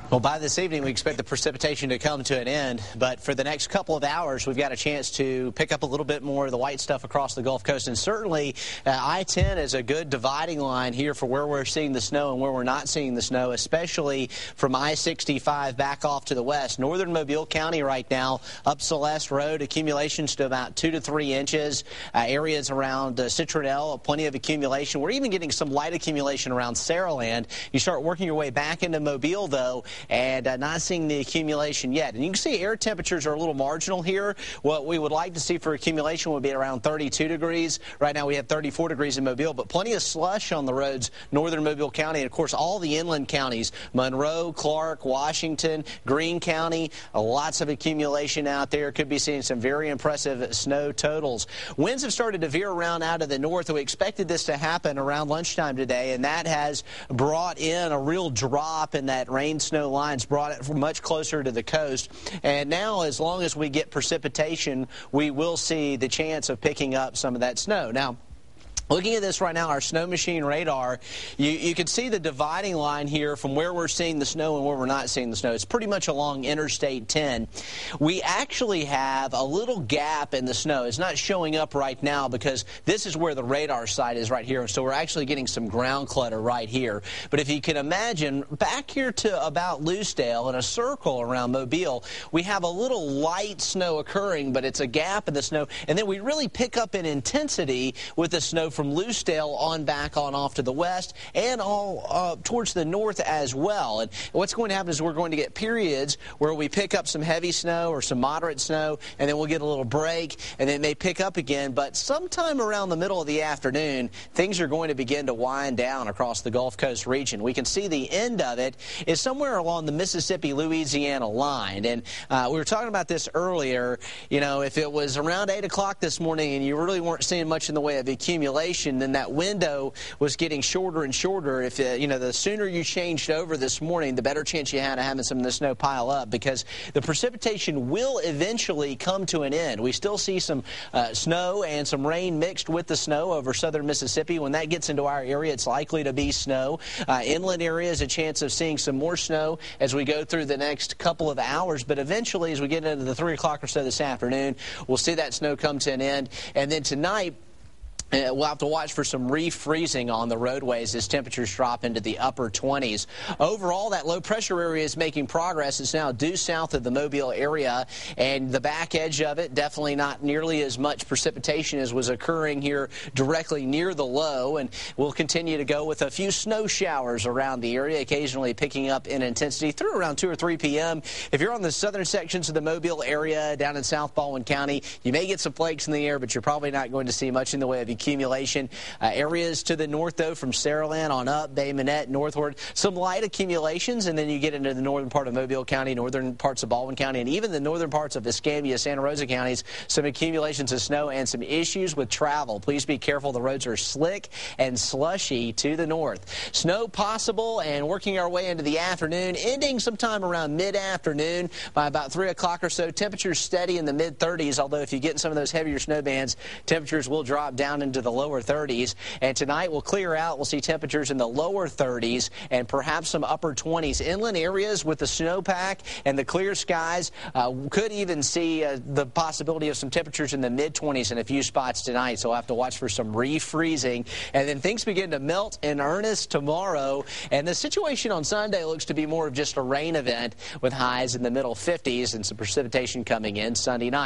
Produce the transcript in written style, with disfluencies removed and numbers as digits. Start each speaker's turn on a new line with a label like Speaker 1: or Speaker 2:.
Speaker 1: Well, by this evening, we expect the precipitation to come to an end, but for the next couple of hours, we've got a chance to pick up a little bit more of the white stuff across the Gulf Coast, and certainly I-10 is a good dividing line here for where we're seeing the snow and where we're not seeing the snow, especially from I-65 back off to the west. Northern Mobile County right now, up Celeste Road, accumulations to about 2 to 3 inches. Areas around Citronelle, plenty of accumulation. We're even getting some light accumulation around Saraland. You start working your way back into Mobile, though, and not seeing the accumulation yet. And you can see air temperatures are a little marginal here. What we would like to see for accumulation would be around 32 degrees. Right now we have 34 degrees in Mobile, but plenty of slush on the roads, northern Mobile County, and of course all the inland counties, Monroe, Clark, Washington, Greene County, lots of accumulation out there. Could be seeing some very impressive snow totals. Winds have started to veer around out of the north. We expected this to happen around lunchtime today, and that has brought in a real drop in that rain-snow lines, brought it much closer to the coast. And now, as long as we get precipitation, we will see the chance of picking up some of that snow. Now, looking at this right now, our snow machine radar, you can see the dividing line here from where we're seeing the snow and where we're not seeing the snow. It's pretty much along Interstate 10. We actually have a little gap in the snow. It's not showing up right now because this is where the radar site is right here. So we're actually getting some ground clutter right here. But if you can imagine, back here to about Loosedale in a circle around Mobile, we have a little light snow occurring, but it's a gap in the snow. And then we really pick up in intensity with the snow from Loosedale on back on off to the west and all towards the north as well. And what's going to happen is we're going to get periods where we pick up some heavy snow or some moderate snow, and then we'll get a little break, and then it may pick up again. But sometime around the middle of the afternoon, things are going to begin to wind down across the Gulf Coast region. We can see the end of it is somewhere along the Mississippi-Louisiana line. And we were talking about this earlier. You know, if it was around 8 o'clock this morning and you really weren't seeing much in the way of accumulation, then that window was getting shorter and shorter. If the sooner you changed over this morning, the better chance you had of having some of the snow pile up, because the precipitation will eventually come to an end. We still see some snow and some rain mixed with the snow over southern Mississippi. When that gets into our area, it's likely to be snow. Inland areas, a chance of seeing some more snow as we go through the next couple of hours. But eventually, as we get into the 3 o'clock or so this afternoon, we'll see that snow come to an end. And then tonight, we'll have to watch for some refreezing on the roadways as temperatures drop into the upper 20s. Overall, that low pressure area is making progress. It's now due south of the Mobile area, and the back edge of it, definitely not nearly as much precipitation as was occurring here directly near the low. And we'll continue to go with a few snow showers around the area, occasionally picking up in intensity through around 2 or 3 p.m. If you're on the southern sections of the Mobile area down in South Baldwin County, you may get some flakes in the air, but you're probably not going to see much in the way of accumulation. Areas to the north, though, from Saraland on up, Bay Minette northward, some light accumulations, and then you get into the northern part of Mobile County, northern parts of Baldwin County, and even the northern parts of Escambia, Santa Rosa counties, some accumulations of snow and some issues with travel. Please be careful. The roads are slick and slushy to the north. Snow possible and working our way into the afternoon, ending sometime around mid-afternoon by about 3 o'clock or so. Temperatures steady in the mid-30s, although if you get in some of those heavier snow bands, temperatures will drop down into the lower 30s. And tonight we'll clear out. We'll see temperatures in the lower 30s and perhaps some upper 20s. Inland areas with the snowpack and the clear skies could even see the possibility of some temperatures in the mid-20s in a few spots tonight. So we'll have to watch for some refreezing. And then things begin to melt in earnest tomorrow. And the situation on Sunday looks to be more of just a rain event with highs in the middle 50s and some precipitation coming in Sunday night.